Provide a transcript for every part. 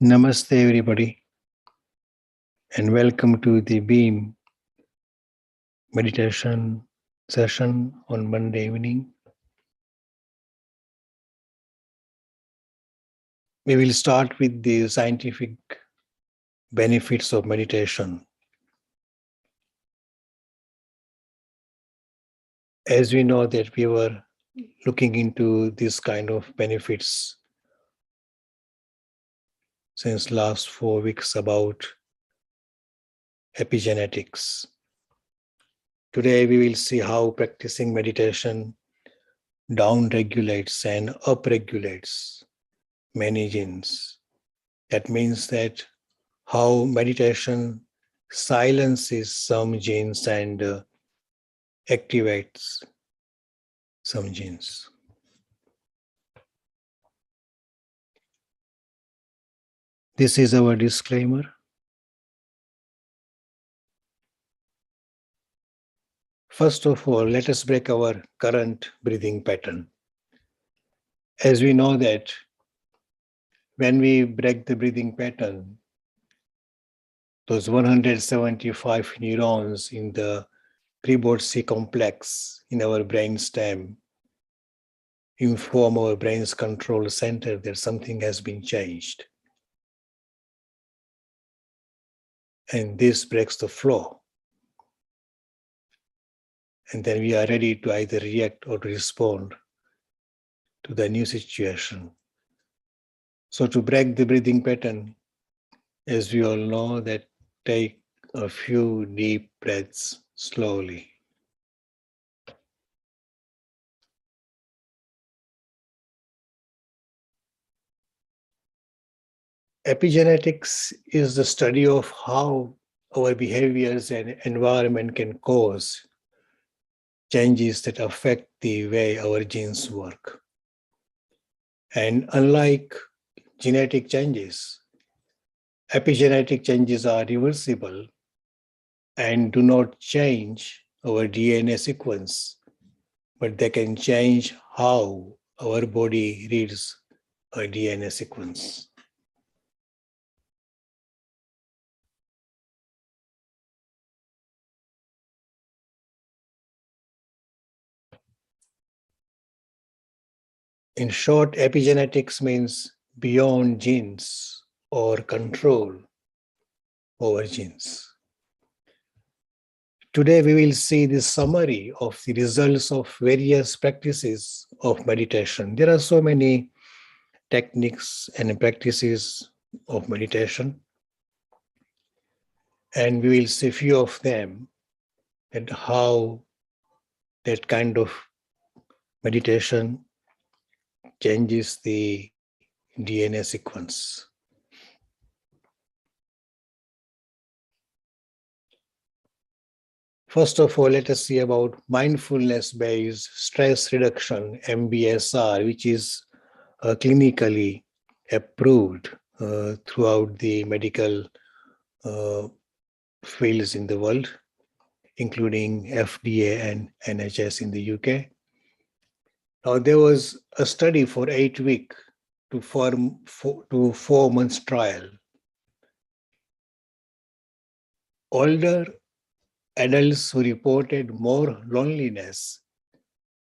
Namaste, everybody, and welcome to the Beam meditation session on Monday evening. We will start with the scientific benefits of meditation. As we know that we were looking into this kind of benefits since last 4 weeks about epigenetics. Today we will see how practicing meditation down-regulates and up-regulates many genes. That means that how meditation silences some genes and activates some genes. This is our disclaimer. First of all, let us break our current breathing pattern. As we know that when we break the breathing pattern, those 175 neurons in the Pribotsi complex in our brainstem inform our brain's control center that something has been changed. And this breaks the flow. And then we are ready to either react or to respond to the new situation. So to break the breathing pattern, as we all know, that take a few deep breaths slowly. Epigenetics is the study of how our behaviors and environment can cause changes that affect the way our genes work. And unlike genetic changes, epigenetic changes are reversible and do not change our DNA sequence, but they can change how our body reads a DNA sequence. In short, epigenetics means beyond genes or control over genes. Today, we will see the summary of the results of various practices of meditation. There are so many techniques and practices of meditation, and we will see a few of them and how that kind of meditation changes the DNA sequence. First of all, let us see about mindfulness-based stress reduction, MBSR, which is clinically approved throughout the medical fields in the world, including FDA and NHS in the UK. Now, there was a study for 8 weeks to 4 months trial. Older adults who reported more loneliness,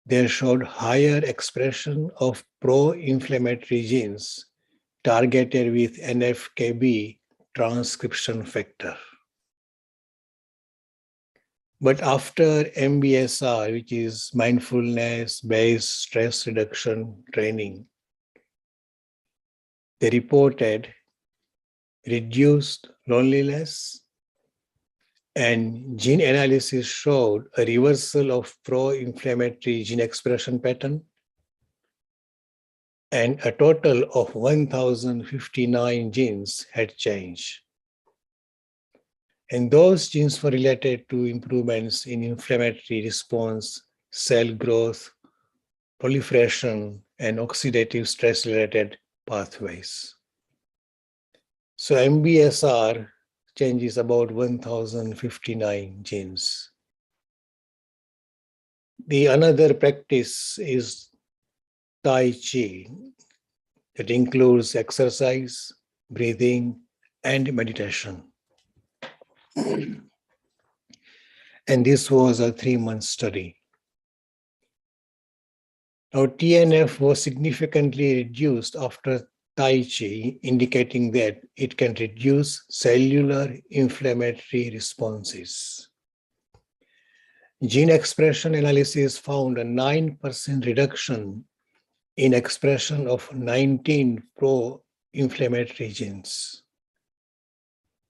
they showed higher expression of pro-inflammatory genes targeted with NF-κB transcription factor. But after MBSR, which is mindfulness-based stress reduction training, they reported reduced loneliness, and gene analysis showed a reversal of pro-inflammatory gene expression pattern, and a total of 1,059 genes had changed. And those genes were related to improvements in inflammatory response, cell growth, proliferation, and oxidative stress-related pathways. So MBSR changes about 1059 genes. The another practice is Tai Chi. That includes exercise, breathing, and meditation. And this was a 3-month study. Now, TNF was significantly reduced after Tai Chi, indicating that it can reduce cellular inflammatory responses. Gene expression analysis found a 9% reduction in expression of 19 pro-inflammatory genes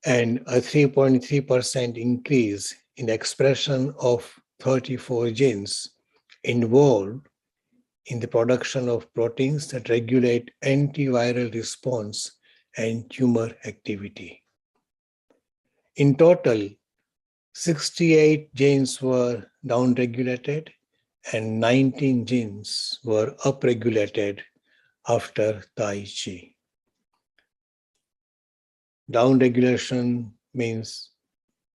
and a 3.3% increase in expression of 34 genes involved in the production of proteins that regulate antiviral response and tumor activity. In total, 68 genes were downregulated and 19 genes were upregulated after Tai Chi. Downregulation means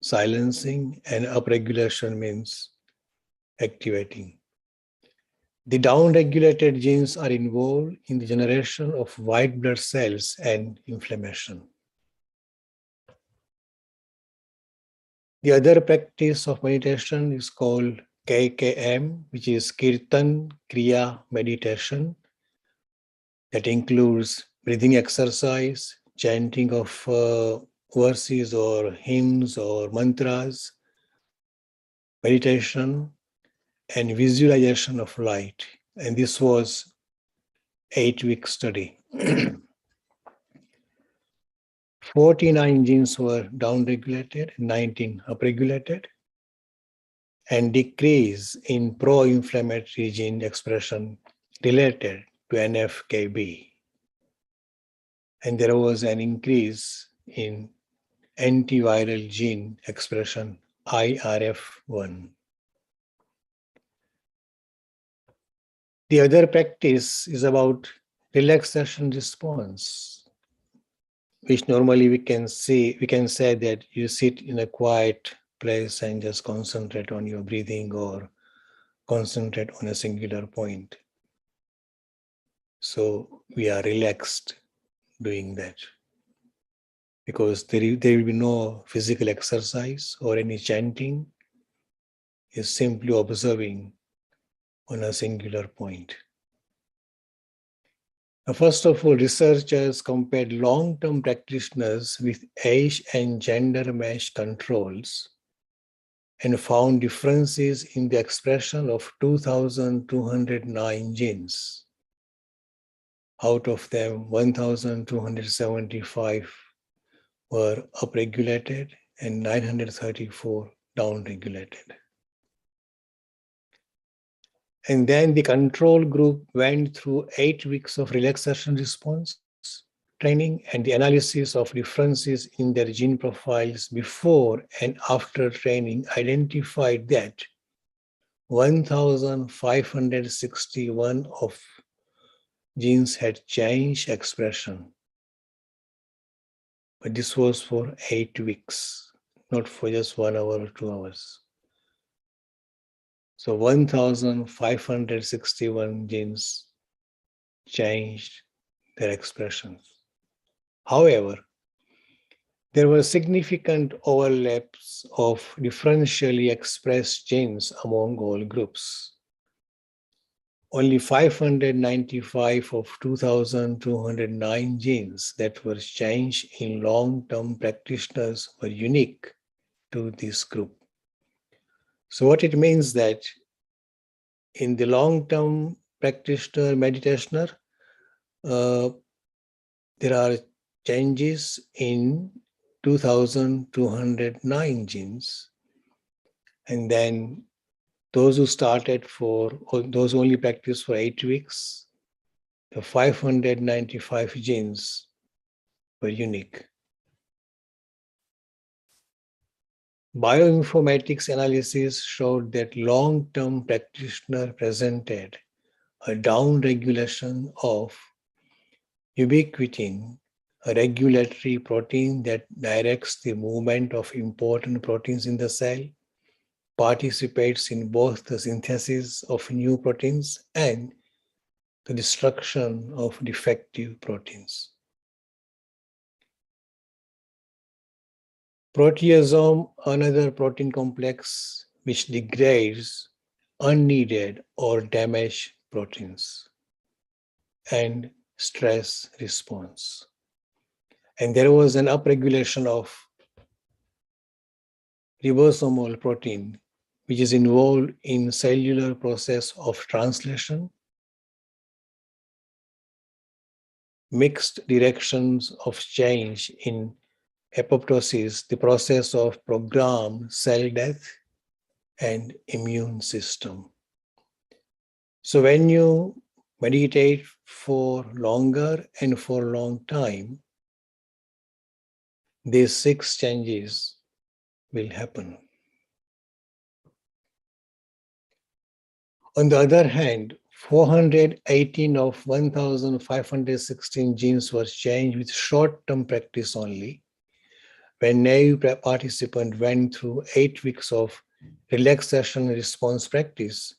silencing and upregulation means activating. The downregulated genes are involved in the generation of white blood cells and inflammation. The other practice of meditation is called KKM, which is Kirtan Kriya Meditation. That includes breathing exercise, chanting of verses or hymns or mantras, meditation, and visualization of light. And this was 8-week study. 49 genes were downregulated, 19 upregulated, and decrease in pro-inflammatory gene expression related to NF-κB. And there was an increase in antiviral gene expression IRF1. The other practice is about relaxation response, which normally we can say that you sit in a quiet place and just concentrate on your breathing or concentrate on a singular point. So we are relaxed doing that because there will be no physical exercise or any chanting. It's simply observing on a singular point. Now, first of all, researchers compared long-term practitioners with age and gender matched controls and found differences in the expression of 2,209 genes. Out of them, 1,275 were upregulated and 934 downregulated. And then the control group went through 8 weeks of relaxation response training and the analysis of differences in their gene profiles before and after training identified that 1,561 of genes had changed expression. But this was for 8 weeks, not for just 1 hour or 2 hours. So 1,561 genes changed their expressions. However, there were significant overlaps of differentially expressed genes among all groups. Only 595 of 2,209 genes that were changed in long-term practitioners were unique to this group. So what it means that in the long-term practitioner, meditationer, there are changes in 2,209 genes. And then those who started or those who only practiced for 8 weeks, the 595 genes were unique. Bioinformatics analysis showed that long-term practitioner presented a down regulation of ubiquitin, a regulatory protein that directs the movement of important proteins in the cell, participates in both the synthesis of new proteins and the destruction of defective proteins. Proteasome, another protein complex which degrades unneeded or damaged proteins, and stress response. And there was an upregulation of ribosomal protein, which is involved in cellular process of translation, mixed directions of change in apoptosis, the process of programmed cell death, and immune system. So when you meditate for longer and for a long time, these 6 changes will happen. On the other hand, 418 of 1,516 genes were changed with short-term practice only. When naive participant went through 8 weeks of relaxation response practice,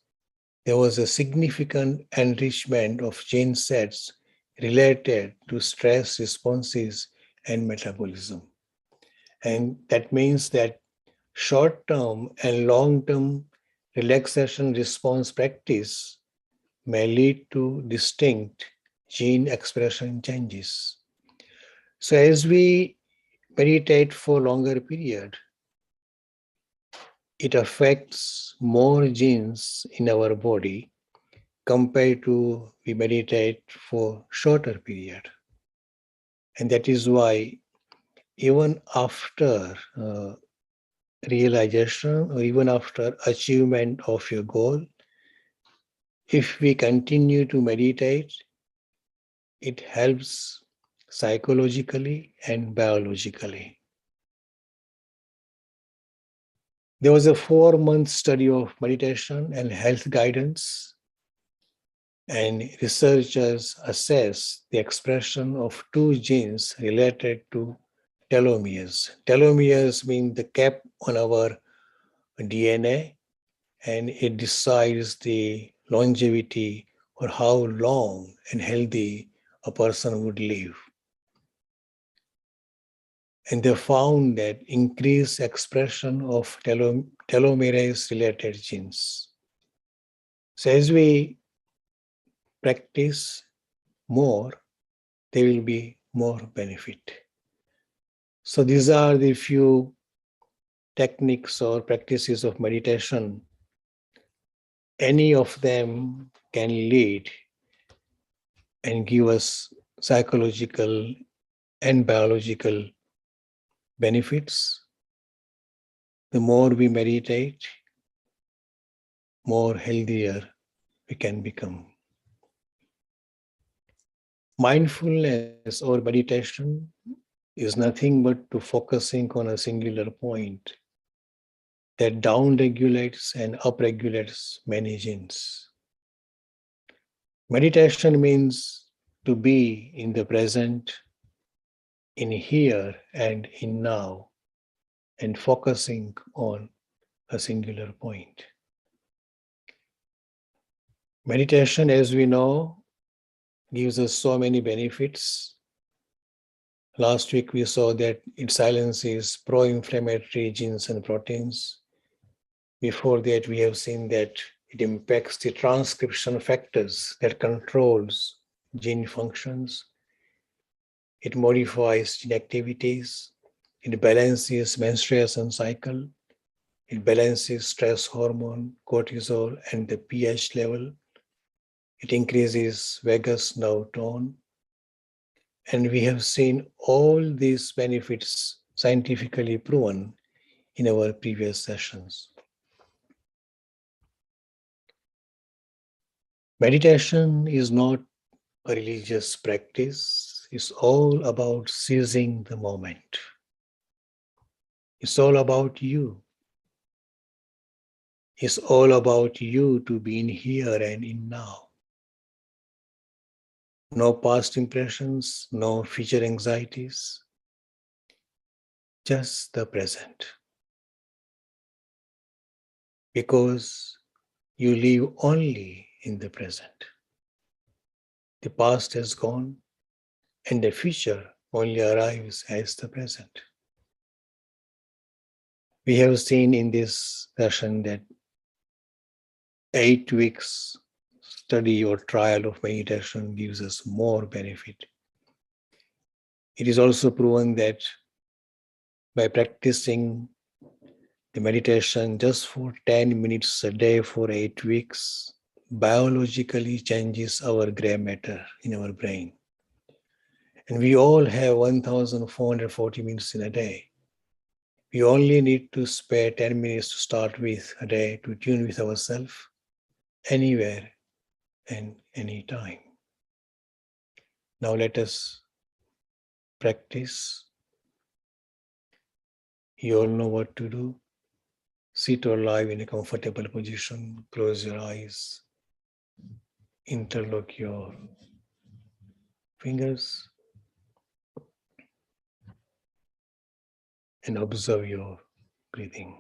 there was a significant enrichment of gene sets related to stress responses and metabolism. And that means that short-term and long-term relaxation response practice may lead to distinct gene expression changes. So as we meditate for longer period, it affects more genes in our body compared to we meditate for shorter period. And that is why even after realization or even after achievement of your goal, if we continue to meditate, it helps psychologically and biologically. There was a 4-month study of meditation and health guidance, and researchers assessed the expression of 2 genes related to telomeres. Telomeres mean the cap on our DNA, and it decides the longevity or how long and healthy a person would live. And they found that increased expression of telomerase-related genes. So as we practice more, there will be more benefit. So these are the few techniques or practices of meditation. Any of them can lead and give us psychological and biological benefits. The more we meditate, more healthier we can become. Mindfulness or meditation is nothing but to focusing on a singular point that down-regulates and up-regulates many genes. Meditation means to be in the present, in here and in now, and focusing on a singular point. Meditation, as we know, gives us so many benefits. Last week we saw that it silences pro-inflammatory genes and proteins. Before that, we have seen that it impacts the transcription factors that controls gene functions. It modifies gene activities. It balances menstruation cycle. It balances stress hormone, cortisol, and the pH level. It increases vagus nerve tone. And we have seen all these benefits scientifically proven in our previous sessions. Meditation is not a religious practice. It's all about seizing the moment. It's all about you. It's all about you to be in here and in now. No past impressions, no future anxieties, just the present. Because you live only in the present. The past has gone, and the future only arrives as the present. We have seen in this session that 8 weeks study or trial of meditation gives us more benefit. It is also proven that by practicing the meditation just for 10 minutes a day for 8 weeks, biologically changes our gray matter in our brain. And we all have 1,440 minutes in a day. We only need to spare 10 minutes to start with a day to tune with ourselves anywhere and anytime. Now let us practice. You all know what to do. Sit or lie in a comfortable position. Close your eyes. Interlock your fingers and observe your breathing.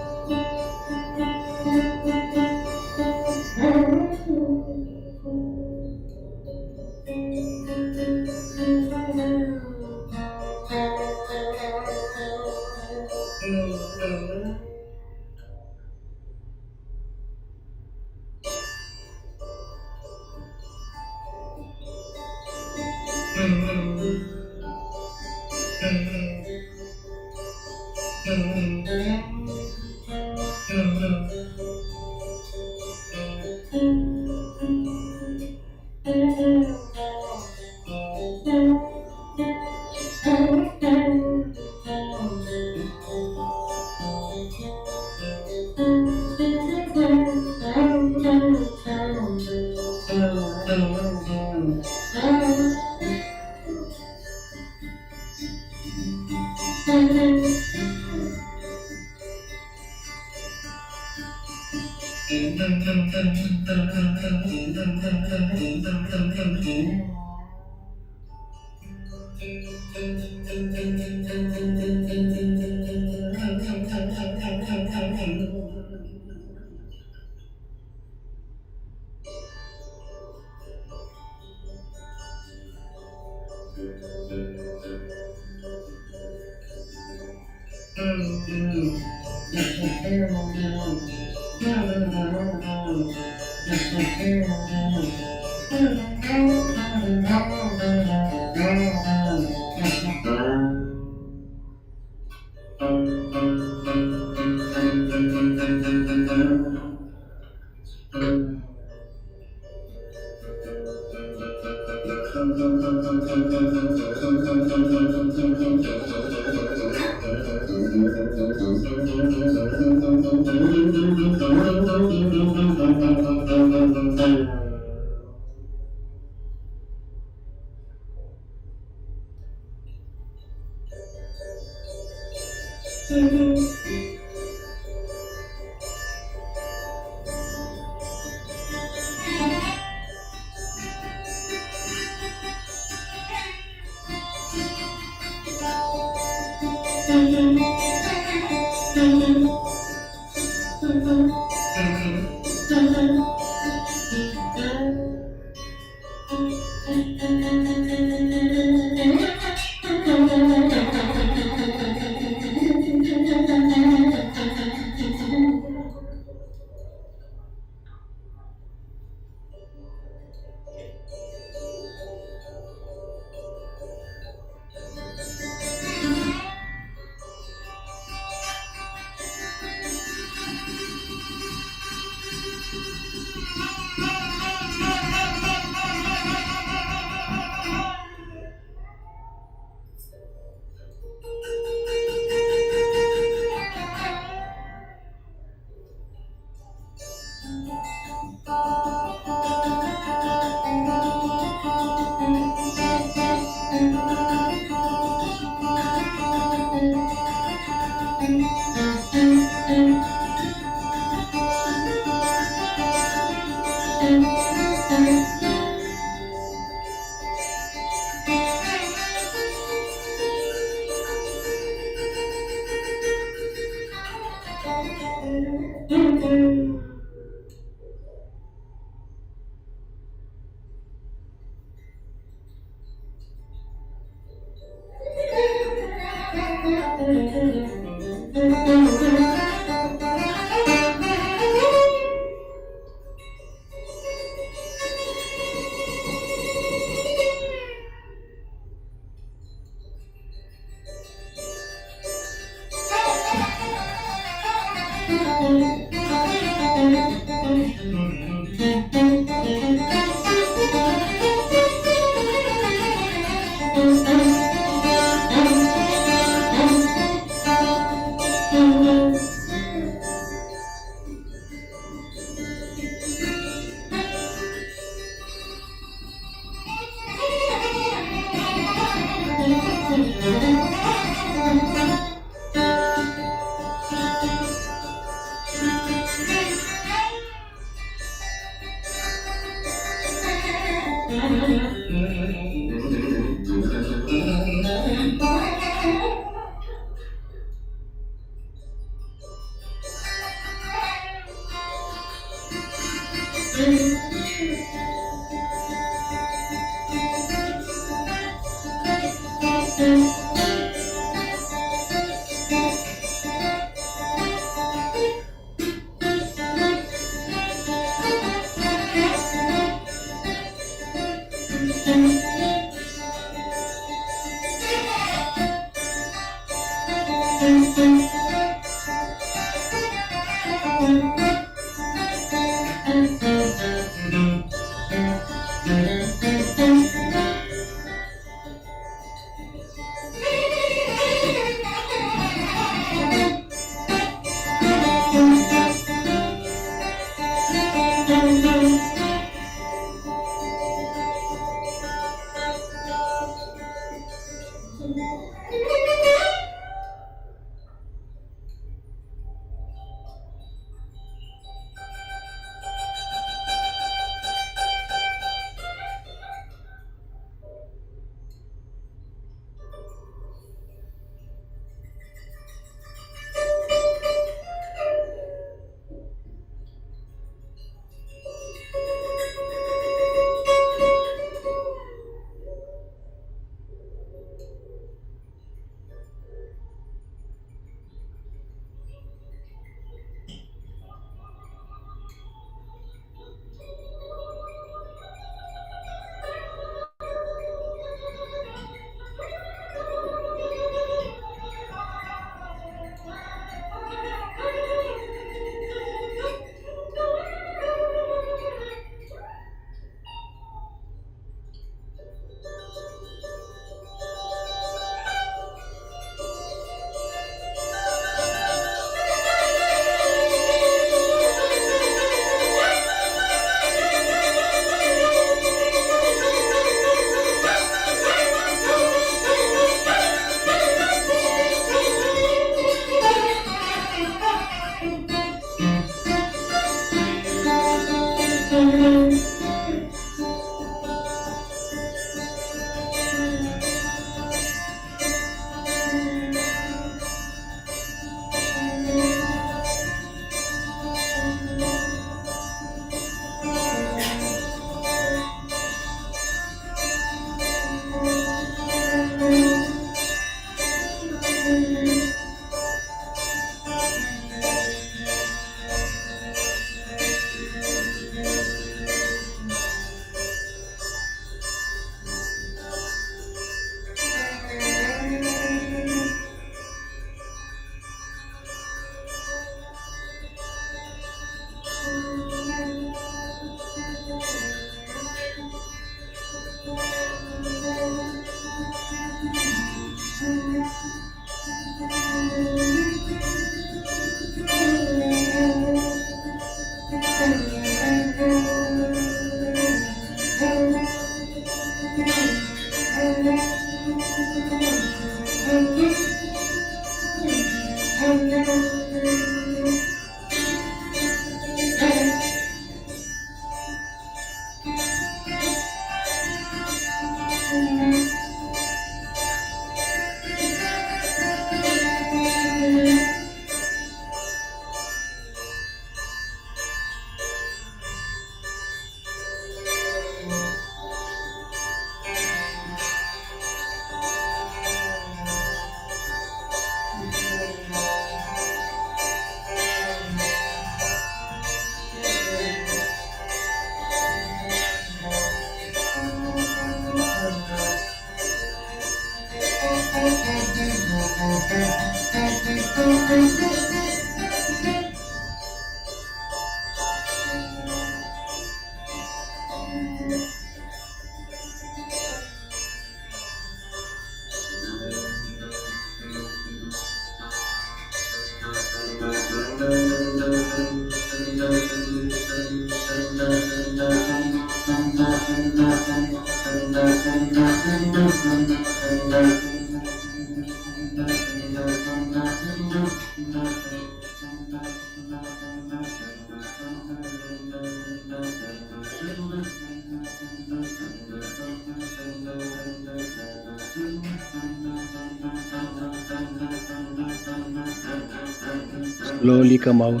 Slowly come out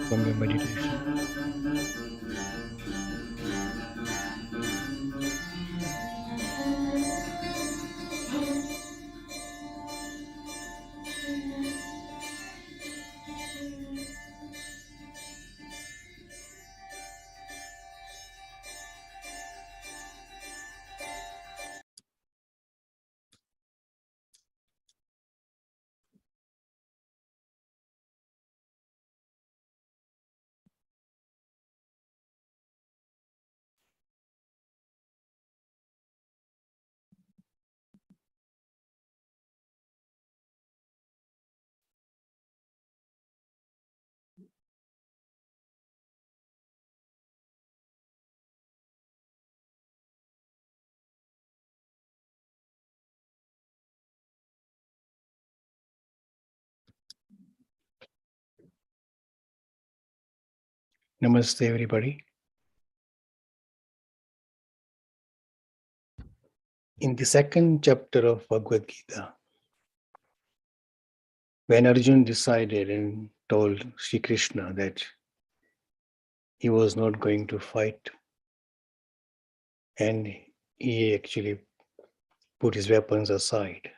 from your meditation. Namaste, everybody. In the second chapter of Bhagavad Gita, when Arjun decided and told Sri Krishna that he was not going to fight, and he actually put his weapons aside.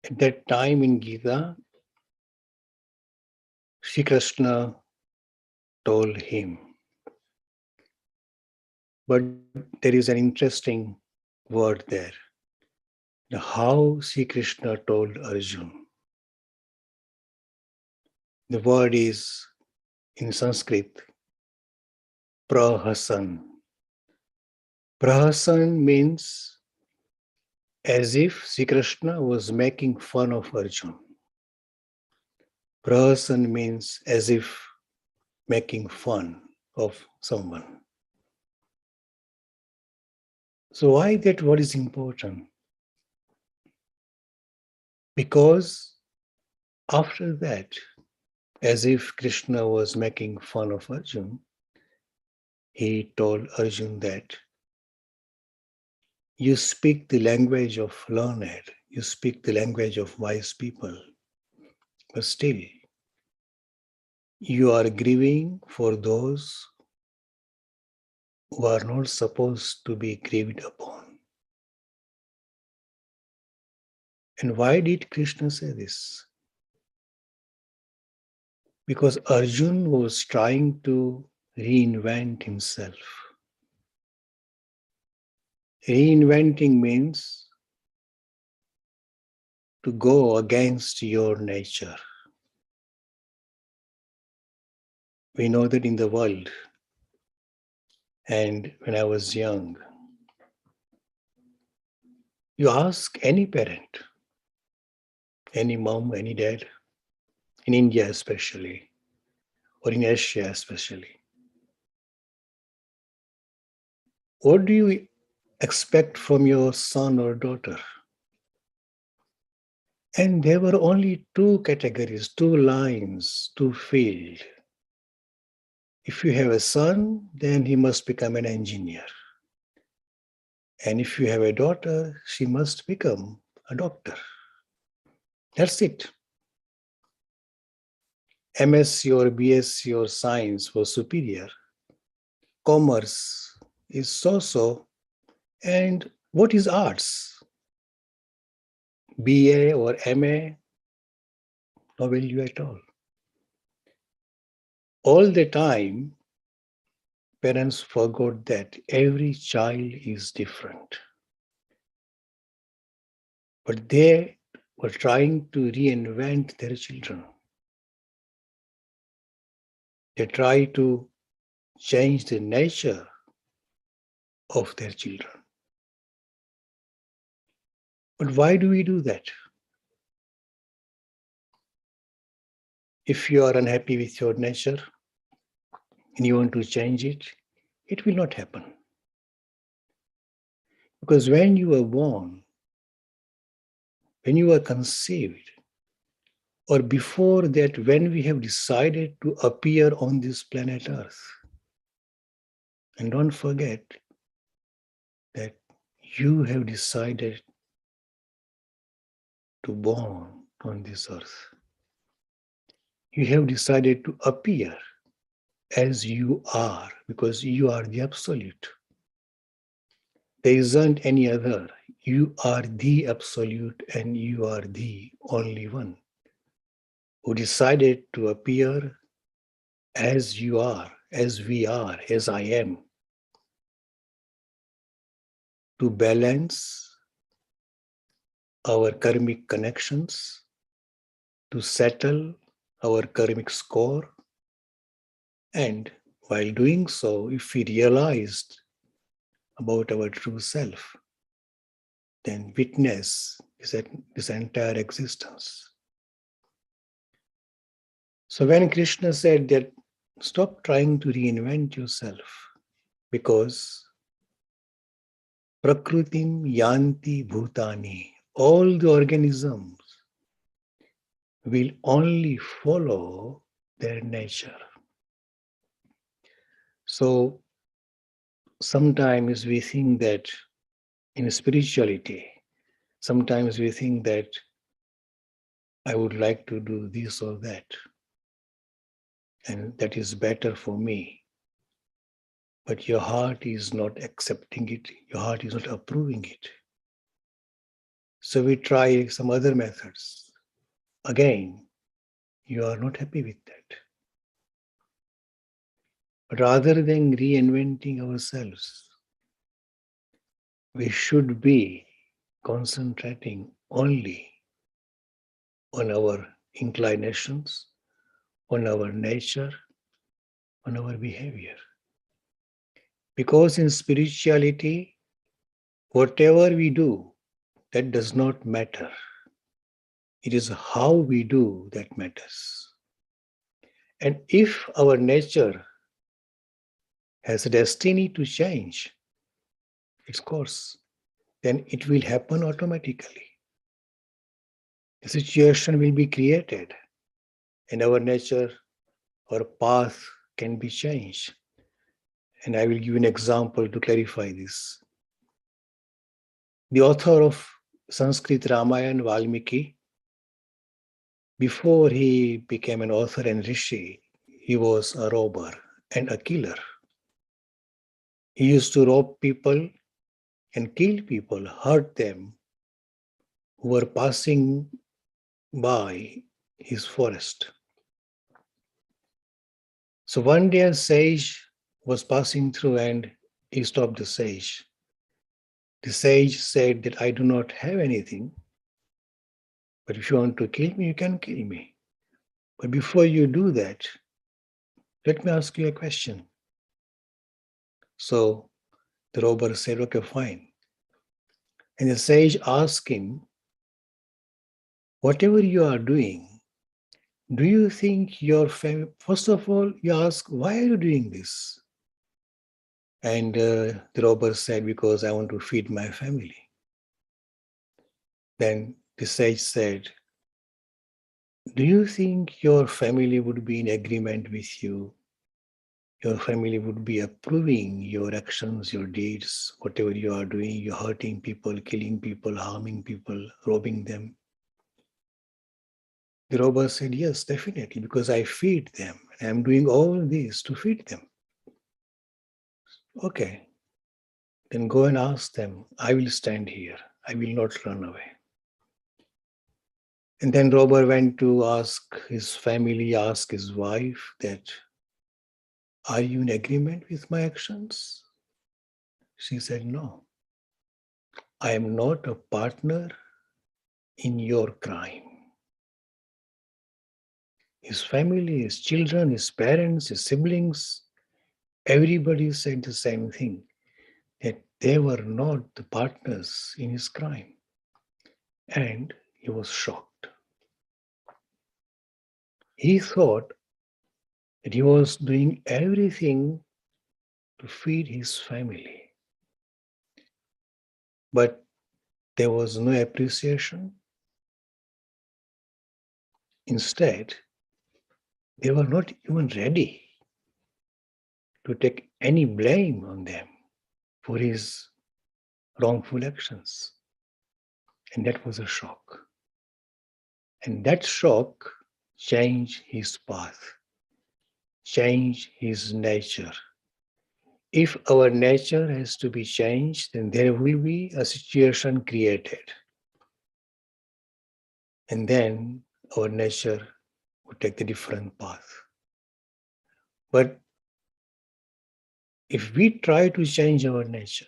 At that time in Gita, Sri Krishna told him, but there is an interesting word there. How Sri Krishna told Arjun. The word is in Sanskrit, prahasan. Prahasan means as if Sri Krishna was making fun of Arjun. Prahasan means as if making fun of someone. So why that word is important? Because after that, as if Krishna was making fun of Arjun, he told Arjun that you speak the language of learned, you speak the language of wise people, but still you are grieving for those who are not supposed to be grieved upon. And why did Krishna say this? Because Arjun was trying to reinvent himself. Reinventing means to go against your nature. We know that in the world, and when I was young, you ask any parent, any mom, any dad, in India especially, or in Asia especially, what do you expect from your son or daughter? And there were only two categories, two lines, two fields. If you have a son, then he must become an engineer. And if you have a daughter, she must become a doctor. That's it. MSc or BSc or science was superior. Commerce is so-so. And what is arts? BA or MA, no value at all. All the time, parents forgot that every child is different. But they were trying to reinvent their children. They try to change the nature of their children. But why do we do that? If you are unhappy with your nature and you want to change it, it will not happen. Because when you are born, when you are conceived, or before that, when we have decided to appear on this planet Earth, and don't forget that you have decided to born on this earth. You have decided to appear as you are because you are the absolute. There isn't any other. You are the absolute and you are the only one who decided to appear as you are, as we are, as I am, to balance our karmic connections, to settle our karmic score. And while doing so, if we realized about our true self, then witness this entire existence. So when Krishna said that stop trying to reinvent yourself because prakritim yanti bhutani, all the organisms will only follow their nature. So sometimes we think that in spirituality, sometimes we think that I would like to do this or that, and that is better for me. But your heart is not accepting it, your heart is not approving it. So we try some other methods. Again, you are not happy with that. But rather than reinventing ourselves, we should be concentrating only on our inclinations, on our nature, on our behavior. Because in spirituality, whatever we do, that does not matter. It is how we do that matters. And if our nature has a destiny to change its course, then it will happen automatically. The situation will be created, and our nature or path can be changed. And I will give you an example to clarify this. The author of Sanskrit Ramayana, Valmiki, before he became an author and rishi, he was a robber and a killer. He used to rob people and kill people, hurt them who were passing by his forest. So one day a sage was passing through and he stopped the sage. The sage said that I do not have anything, but if you want to kill me, you can kill me. But before you do that, let me ask you a question. So the robber said, okay, fine. And the sage asked him, whatever you are doing, do you think your family, first of all, you ask, why are you doing this? And the robber said, because I want to feed my family. Then the sage said, do you think your family would be in agreement with you? Your family would be approving your actions, your deeds, whatever you are doing, you're hurting people, killing people, harming people, robbing them. The robber said, yes, definitely, because I feed them. And I'm doing all this to feed them. Okay, then go and ask them. I will stand here. I will not run away. And then robber went to ask his family, ask his wife that, are you in agreement with my actions? She said, no. I am not a partner in your crime. His family, his children, his parents, his siblings, everybody said the same thing, that they were not the partners in his crime. And he was shocked. He thought that he was doing everything to feed his family. But there was no appreciation. Instead, they were not even ready to take any blame on them for his wrongful actions. And that was a shock. And that shock changed his path, changed his nature. If our nature has to be changed, then there will be a situation created. And then our nature would take a different path. But if we try to change our nature,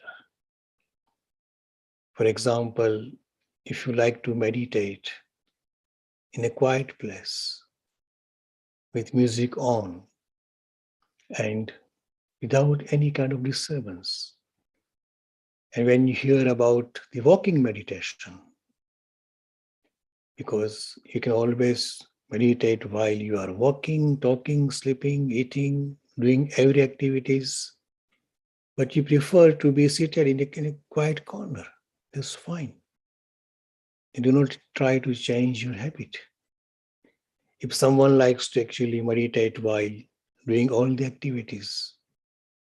for example, if you like to meditate in a quiet place with music on and without any kind of disturbance, and when you hear about the walking meditation, because you can always meditate while you are walking, talking, sleeping, eating, doing every activities, but you prefer to be seated in a quiet corner. That's fine. You do not try to change your habit. If someone likes to actually meditate while doing all the activities,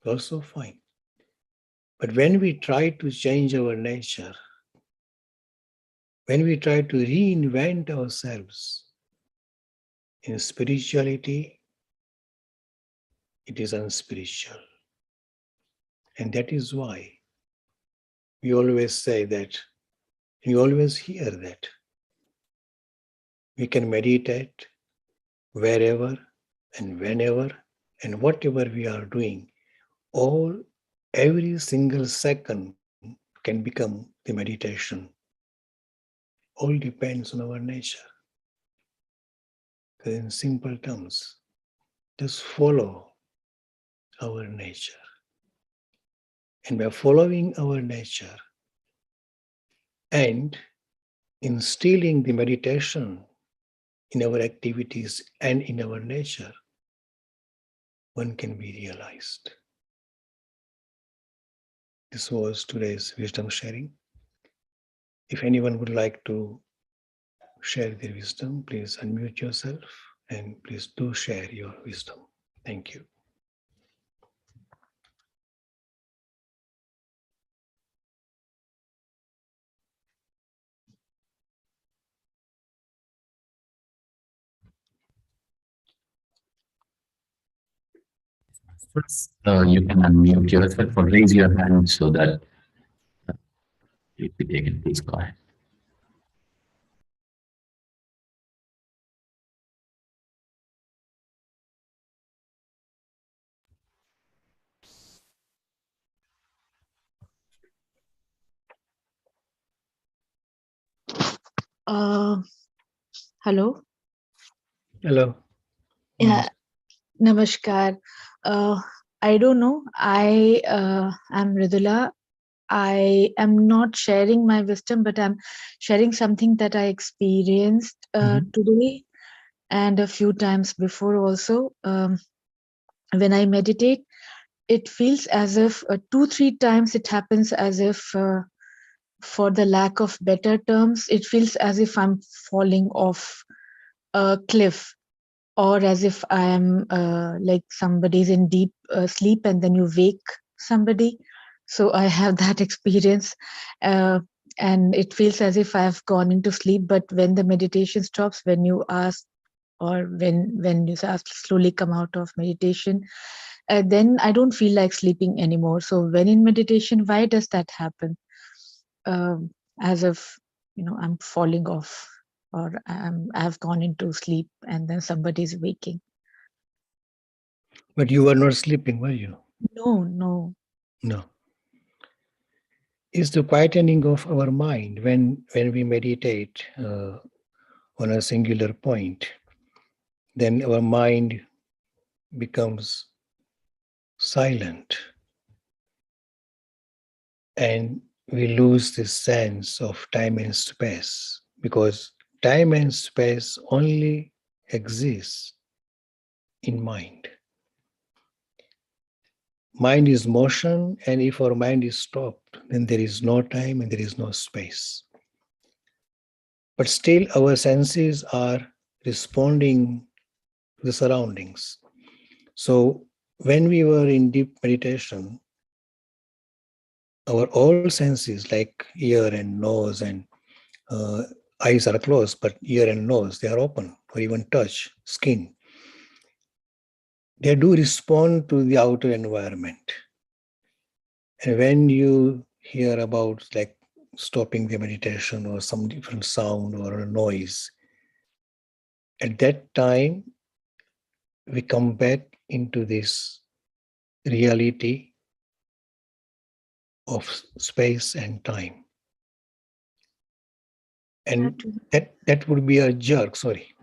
also fine. But when we try to change our nature, when we try to reinvent ourselves in spirituality, it is unspiritual. And that is why we always say that, we always hear that we can meditate wherever and whenever and whatever we are doing. Every single second can become the meditation. All depends on our nature. In simple terms, just follow our nature. And by following our nature and instilling the meditation in our activities and in our nature, one can be realized. This was today's wisdom sharing. If anyone would like to share their wisdom, please unmute yourself and please do share your wisdom. Thank you. First, you can unmute yourself or raise your hand so that you can take it. Please go ahead. Uh, Hello. Hello. Yeah, namaskar. Uh, I don't know. I am Ridula. I am not sharing my wisdom, but I'm sharing something that I experienced today and a few times before also. When I meditate, it feels as if 2-3 times it happens as if, for the lack of better terms, it feels as if I'm falling off a cliff, or as if I am like somebody's in deep sleep and then you wake somebody. So I have that experience, and it feels as if I've gone into sleep. But when the meditation stops, when you ask, or when you slowly come out of meditation, then I don't feel like sleeping anymore. So when in meditation, why does that happen? As if I'm falling off, or I've gone into sleep and then somebody's waking. But you were not sleeping, were you? No. No. is the quietening of our mind when we meditate on a singular point. Then our mind becomes silent and we lose this sense of time and space because time and space only exists in mind. Mind is motion, and if our mind is stopped, then there is no time and there is no space. But still, our senses are responding to the surroundings. So, when we were in deep meditation, our all senses, like ear and nose and uh, eyes are closed, but ear and nose, they are open, or even touch, skin. They do respond to the outer environment. And when you hear about like stopping the meditation or some different sound or a noise, at that time, we come back into this reality of space and time. And that would be a jerk, sorry.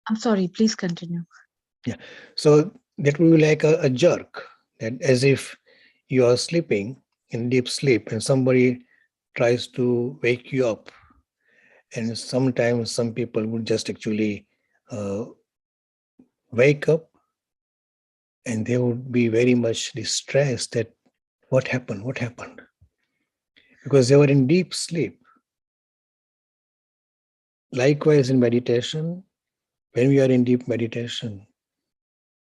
I'm sorry, please continue. Yeah. So that would be like a jerk, that as if you are sleeping in deep sleep and somebody tries to wake you up. And sometimes some people would just actually wake up and they would be very much distressed that what happened, what happened? Because they were in deep sleep. Likewise, in meditation, when we are in deep meditation,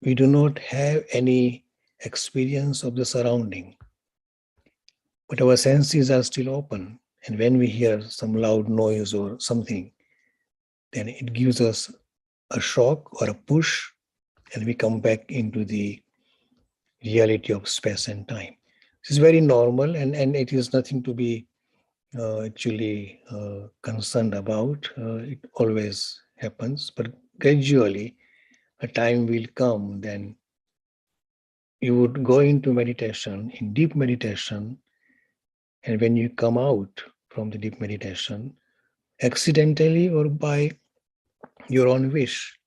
we do not have any experience of the surrounding, but our senses are still open. And when we hear some loud noise or something, then it gives us a shock or a push, and we come back into the reality of space and time. This is very normal, and it is nothing to be actually concerned about. It always happens, but gradually a time will come then you would go into meditation, in deep meditation, and when you come out from the deep meditation, accidentally or by your own wish,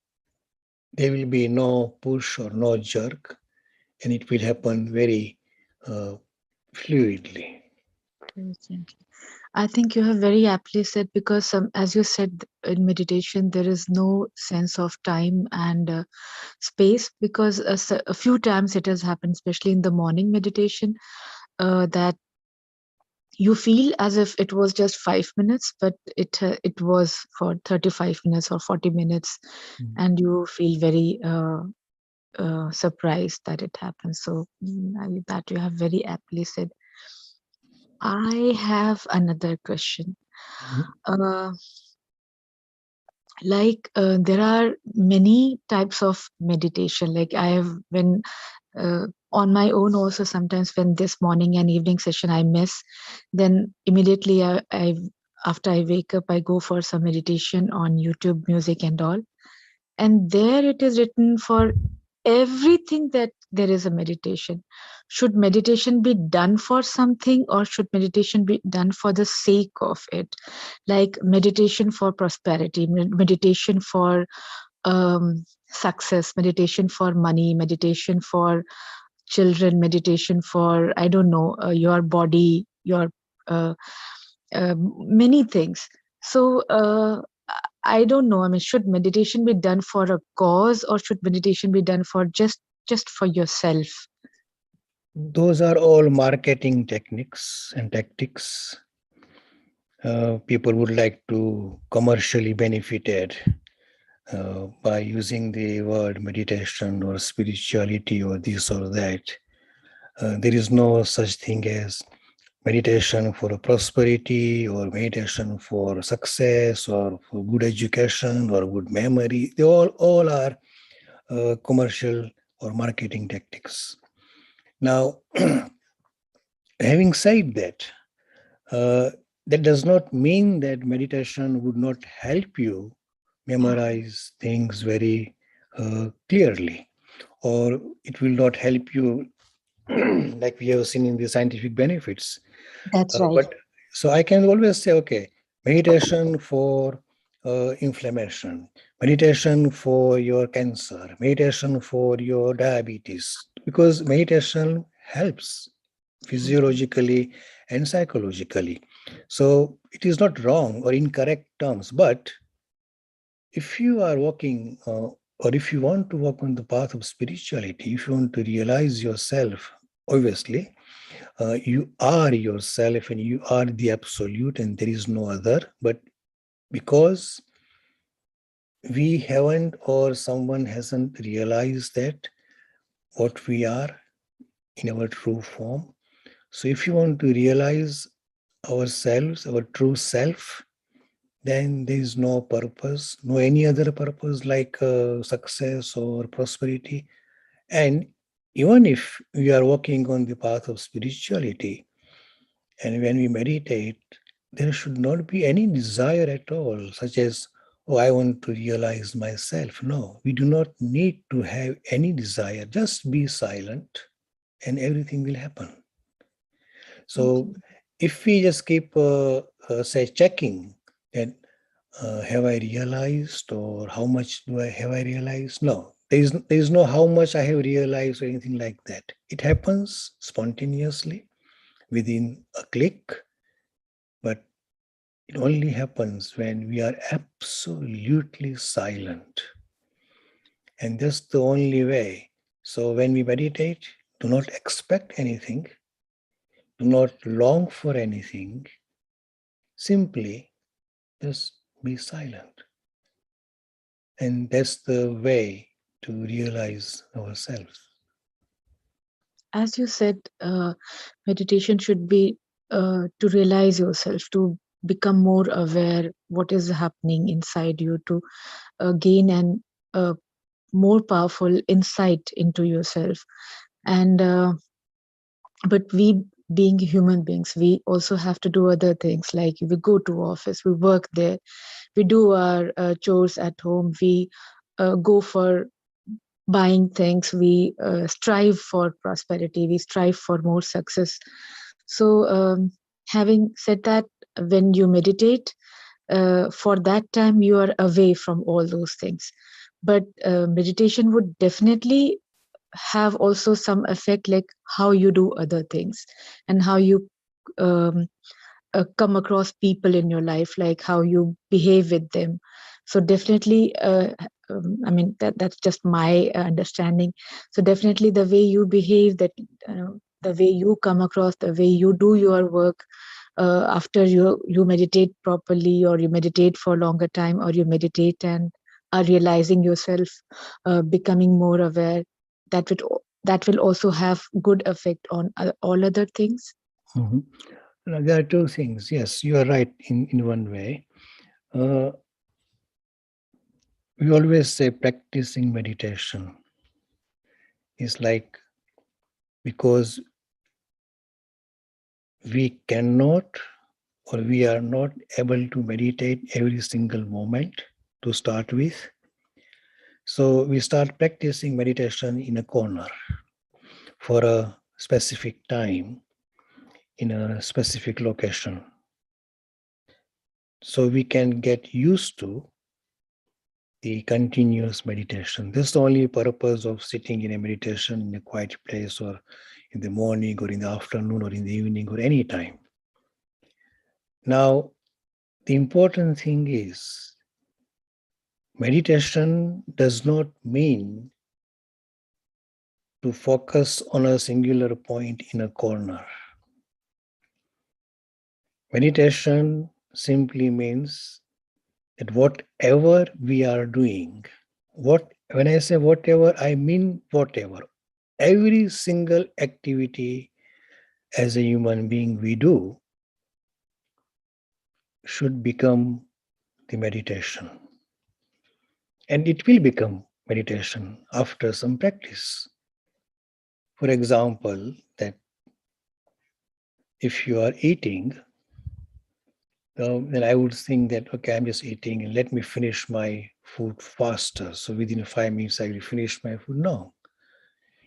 there will be no push or no jerk, and it will happen very fluidly. I think you have very aptly said, because as you said, in meditation there is no sense of time and space, because a few times it has happened, especially in the morning meditation, that you feel as if it was just 5 minutes, but it was for 35 minutes or 40 minutes, and you feel very surprised that it happens. So that you have very aptly said. I have another question. Uh, there are many types of meditation. Like I have been on my own also, sometimes when this morning and evening session I miss, then immediately I after I wake up, I go for some meditation on YouTube music and all. And there it is written for everything that there is a meditation. Should meditation be done for something, or should meditation be done for the sake of it? Like meditation for prosperity, meditation for success, meditation for money, meditation for children, meditation for, I don't know, your body, your uh, many things. So I don't know. I mean, should meditation be done for a cause, or should meditation be done for just for yourself? Those are all marketing techniques and tactics. People would like to commercially benefited by using the word meditation or spirituality or this or that. There is no such thing as meditation for prosperity or meditation for success or for good education or good memory. They all are commercial or marketing tactics. Now, having said that, that does not mean that meditation would not help you memorize things very clearly, or it will not help you like we have seen in the scientific benefits. That's right. But so I can always say, okay, meditation for inflammation, meditation for your cancer, meditation for your diabetes, because meditation helps physiologically and psychologically. So it is not wrong or incorrect terms, but if you are walking or if you want to walk on the path of spirituality, if you want to realize yourself, obviously, you are yourself and you are the absolute and there is no other. But because we haven't or someone hasn't realized that what we are in our true form. So if you want to realize ourselves, our true self, then there is no purpose, no any other purpose like success or prosperity. And even if we are walking on the path of spirituality, and when we meditate, there should not be any desire at all, such as, oh, I want to realize myself. No, we do not need to have any desire. Just be silent and everything will happen. So Okay. if we just keep, say, checking that have I realized or how much have I realized? No, there is no how much I have realized or anything like that. It happens spontaneously within a click, but it only happens when we are absolutely silent. And that's the only way. So when we meditate, do not expect anything, do not long for anything, simply just be silent. And that's the way to realize ourselves. As you said, meditation should be to realize yourself, to become more aware what is happening inside you, to gain an more powerful insight into yourself. And but we, being human beings, we also have to do other things, like we go to office, we work there, we do our chores at home, we go for buying things, we strive for prosperity, we strive for more success. So having said that, when you meditate, for that time you are away from all those things. But meditation would definitely have also some effect, like how you do other things and how you um, come across people in your life, like how you behave with them. So definitely, I mean, that's just my understanding. So definitely the way you behave, that the way you come across, the way you do your work, after you meditate properly, or you meditate for a longer time, or you meditate and are realizing yourself, becoming more aware, that will also have good effect on all other things. Mhm. Now, there are two things. Yes, you are right in one way. Uh, we always say practicing meditation is like, because we cannot or we are not able to meditate every single moment to start with. So we start practicing meditation in a corner for a specific time in a specific location. So we can get used to the continuous meditation. This is the only purpose of sitting in a meditation in a quiet place, or in the morning or in the afternoon or in the evening or any time. Now, the important thing is meditation does not mean to focus on a singular point in a corner. Meditation simply means that whatever we are doing, when I say whatever, I mean whatever. Every single activity as a human being we do should become the meditation. And it will become meditation after some practice. For example, that if you are eating, then I would think that, okay, I'm just eating and let me finish my food faster. So within 5 minutes, I will finish my food. No,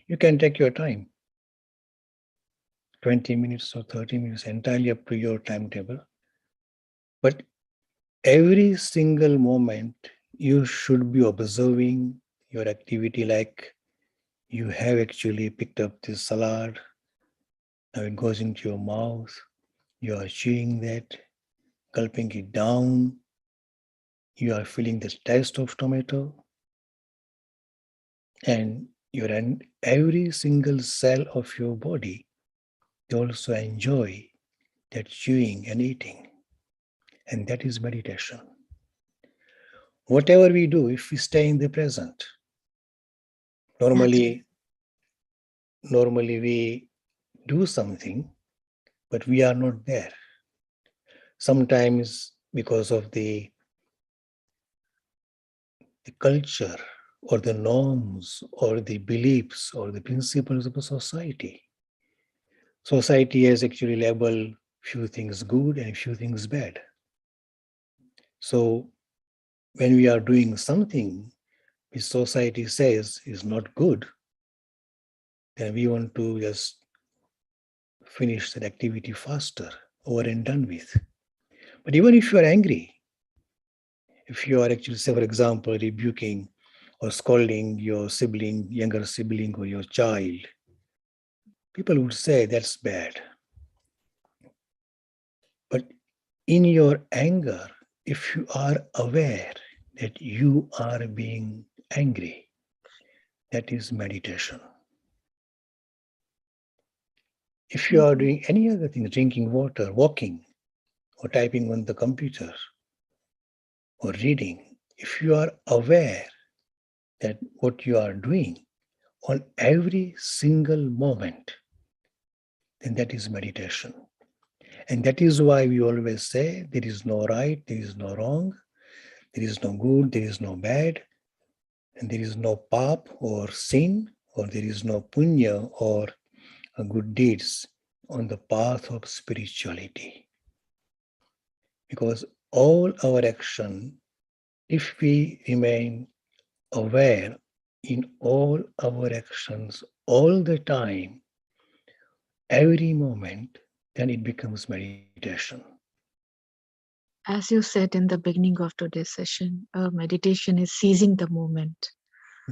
you can take your time. 20 minutes or 30 minutes, entirely up to your timetable. But every single moment, you should be observing your activity like you have actually picked up this salad. Now it goes into your mouth. You are chewing that, gulping it down. You are feeling the taste of tomato. And every single cell of your body, you also enjoy that chewing and eating. And that is meditation. Whatever we do, if we stay in the present, normally we do something, but we are not there. Sometimes because of the culture or the norms or the beliefs or the principles of a society. Society has actually labeled few things good and few things bad. So when we are doing something which society says is not good, then we want to just finish that activity faster, over and done with. But even if you are angry, if you are actually, say, for example, rebuking or scolding your sibling, younger sibling, or your child, people would say that's bad. But in your anger, if you are aware that you are being angry, that is meditation. If you are doing any other thing, drinking water, walking, or typing on the computer, or reading, if you are aware that what you are doing on every single moment, then that is meditation. And that is why we always say there is no right, there is no wrong, there is no good, there is no bad, and there is no pap or sin, or there is no punya or good deeds on the path of spirituality. Because all our action, if we remain aware in all our actions all the time, every moment, then it becomes meditation. As you said in the beginning of today's session, meditation is seizing the moment.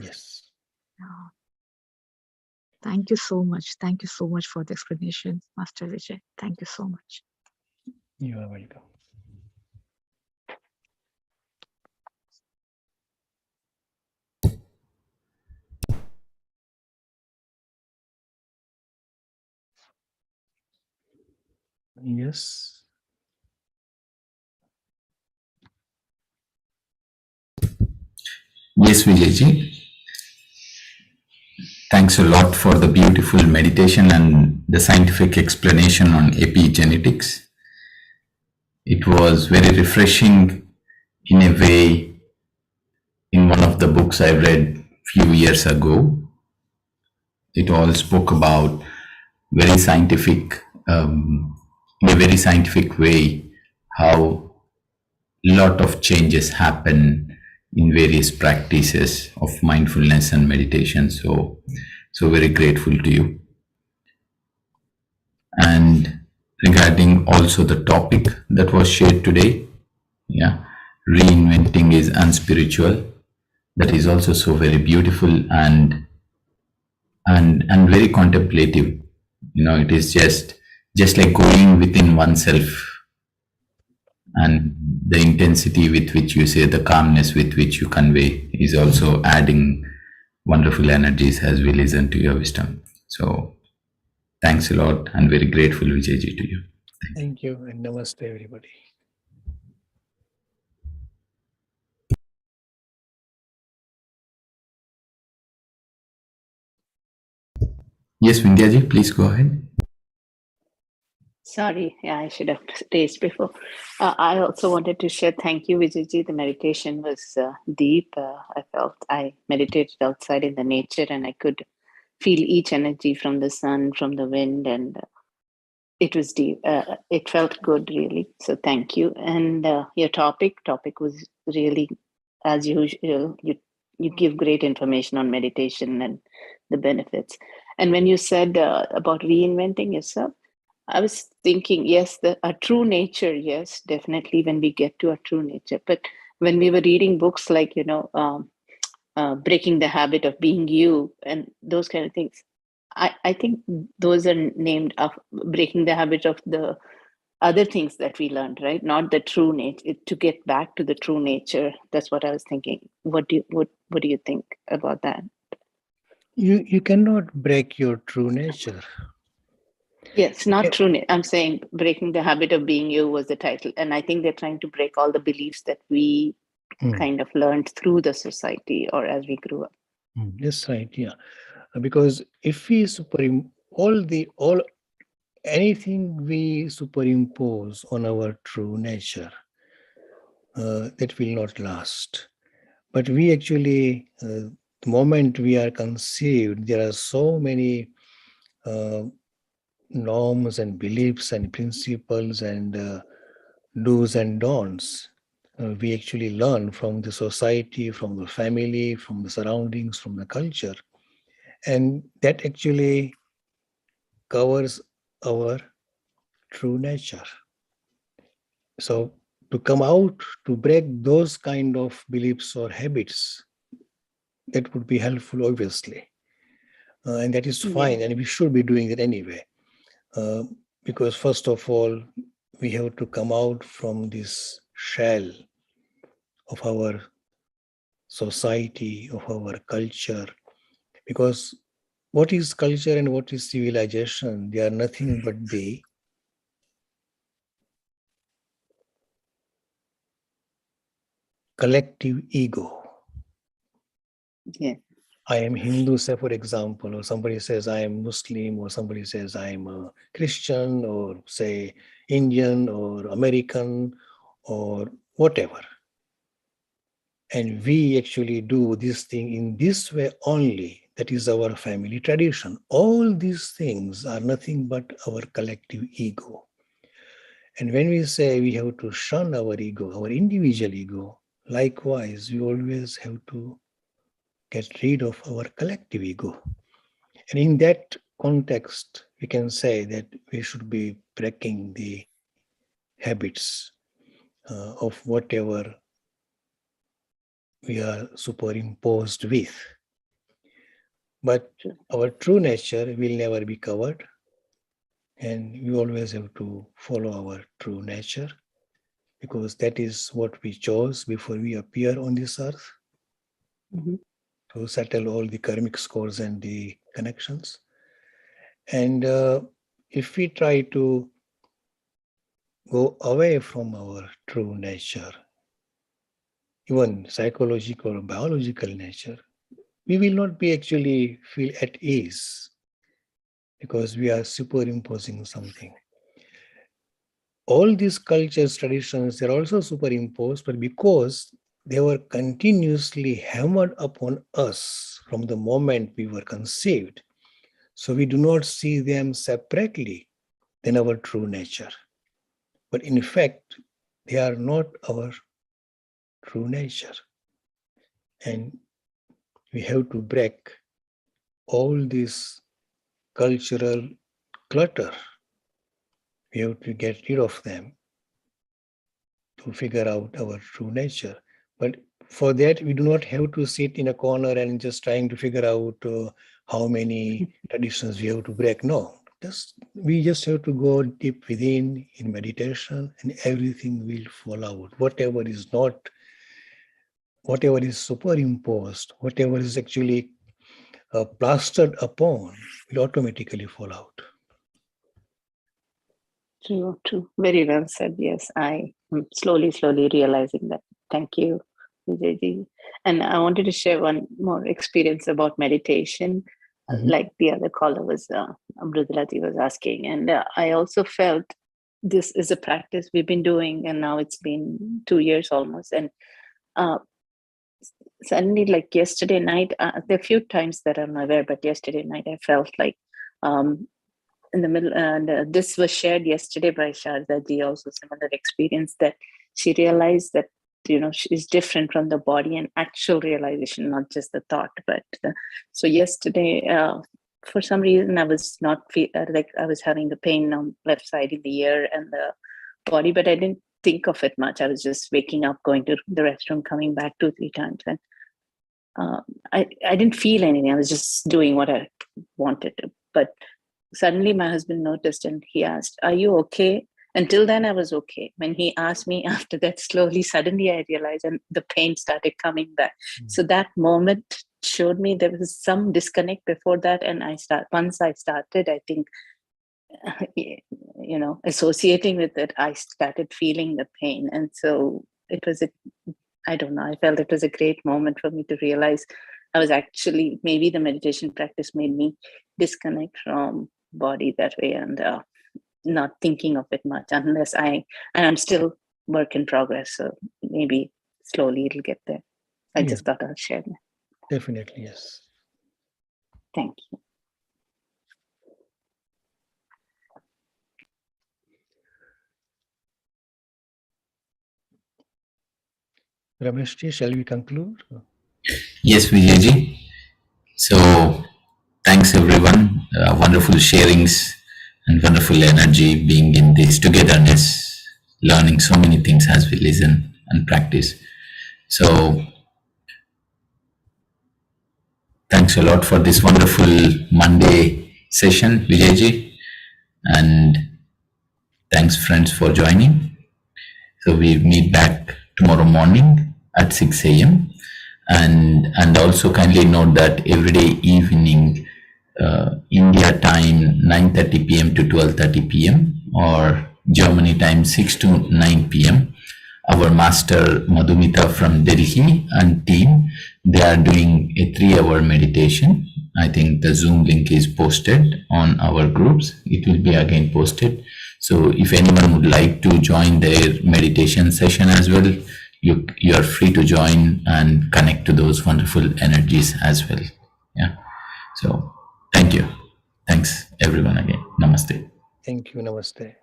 Yes. Yeah. Thank you so much. Thank you so much for the explanation, Master Vijay. Thank you so much. You are welcome. Yes. Yes, Vijayji. Thanks a lot for the beautiful meditation and the scientific explanation on epigenetics. It was very refreshing in a way. In one of the books I read few years ago, it all spoke about very scientific, in a very scientific way, how lot of changes happen in various practices of mindfulness and meditation. So very grateful to you. And regarding also the topic that was shared today, yeah, reinventing is unspiritual. That is also so very beautiful and very contemplative. It is just like going within oneself, and the intensity with which you say, the calmness with which you convey is also adding wonderful energies as we listen to your wisdom. So thanks a lot and very grateful, Vijayji, to you. Thank you and namaste, everybody. Yes, Vindhyaji, please go ahead. Sorry, yeah, I should have raised before. I also wanted to share thank you, Vijayji. The meditation was deep. I felt I meditated outside in the nature and I could feel each energy from the sun, from the wind, and it was deep. It felt good, really. So thank you. And your topic was really, as usual, you give great information on meditation and the benefits. And when you said about reinventing yourself, I was thinking, yes, a true nature, yes, definitely when we get to a true nature. But when we were reading books like, Breaking the Habit of Being You and those kind of things, I think those are named of breaking the habit of the other things that we learned, right? Not the true nature. To get back to the true nature. That's what I was thinking. What do you think about that? You cannot break your true nature. Yes, not true. I'm saying Breaking the Habit of Being You was the title. And I think they're trying to break all the beliefs that we kind of learned through the society or as we grew up. That's right, yeah. Because if we all anything we superimpose on our true nature, that will not last. But we actually, the moment we are conceived, there are so many uh, norms and beliefs and principles and do's and don'ts. We actually learn from the society, from the family, from the surroundings, from the culture. And that actually covers our true nature. So to come out, to break those kind of beliefs or habits, that would be helpful, obviously. And that is Yeah. fine. And we should be doing it anyway. Uh, because first of all, we have to come out from this shell of our society, of our culture. Because what is culture and what is civilization? They are nothing but the collective ego. Yeah. I am Hindu, say for example, or somebody says I am Muslim, or somebody says I am a Christian, or say Indian, or American, or whatever. And we actually do this thing in this way only. That is our family tradition. All these things are nothing but our collective ego. And when we say we have to shun our ego, our individual ego, likewise, we always have to get rid of our collective ego. And in that context, we can say that we should be breaking the habits of whatever we are superimposed with. But our true nature will never be covered. And we always have to follow our true nature because that is what we chose before we appear on this earth to settle all the karmic scores and the connections. And if we try to go away from our true nature, even psychological or biological nature, we will not be actually feel at ease because we are superimposing something. All these cultures, traditions, they're also superimposed, but because they were continuously hammered upon us from the moment we were conceived, so we do not see them separately than our true nature. But in fact, they are not our true nature. And we have to break all this cultural clutter. We have to get rid of them to figure out our true nature. But for that, we do not have to sit in a corner and just trying to figure out how many traditions we have to break. No, we just have to go deep within in meditation, and everything will fall out. Whatever is superimposed, whatever is actually plastered upon, will automatically fall out. True. Very well said. Yes, I am slowly realizing that. Thank you, Vijayji. And I wanted to share one more experience about meditation, like the other caller was, Amrudalati was asking. And I also felt this is a practice we've been doing, and now it's been 2 years almost. And suddenly, like yesterday night, there are a few times that I'm aware, but yesterday night I felt like in the middle, and this was shared yesterday by Sharda ji, also similar experience that she realized that she's different from the body and actual realization, not just the thought. But so yesterday, for some reason I was not like I was having the pain on left side in the ear and the body, but I didn't think of it much. I was just waking up, going to the restroom, coming back 2-3 times, and I didn't feel anything. I was just doing what I wanted to. But suddenly my husband noticed and he asked, "Are you okay?" Until then I was okay. When he asked me after that, slowly, suddenly I realized, and the pain started coming back. So that moment showed me there was some disconnect before that. And once I started, I think, associating with it, I started feeling the pain. And so it was I don't know, I felt it was a great moment for me to realize I was actually, maybe the meditation practice made me disconnect from body that way, and not thinking of it much, and I'm still work in progress. So maybe slowly it'll get there. I just thought I'll share that. Definitely, yes. Thank you. Rameshji, shall we conclude? Yes, Vijayji. So thanks everyone. Wonderful sharings and wonderful energy being in this togetherness, learning so many things as we listen and practice. So thanks a lot for this wonderful Monday session, Vijayji. And thanks friends for joining. So we meet back tomorrow morning at 6 a.m. And also kindly note that every day evening, India time 9:30 p.m. to 12:30 p.m. or Germany time 6 to 9 p.m. Our master Madhumita from Delhi and team, they are doing a 3-hour meditation. I think the Zoom link is posted on our groups. It will be again posted. So if anyone would like to join their meditation session as well, you are free to join and connect to those wonderful energies as well. Yeah. So thank you. Thanks everyone again. Namaste. Thank you. Namaste.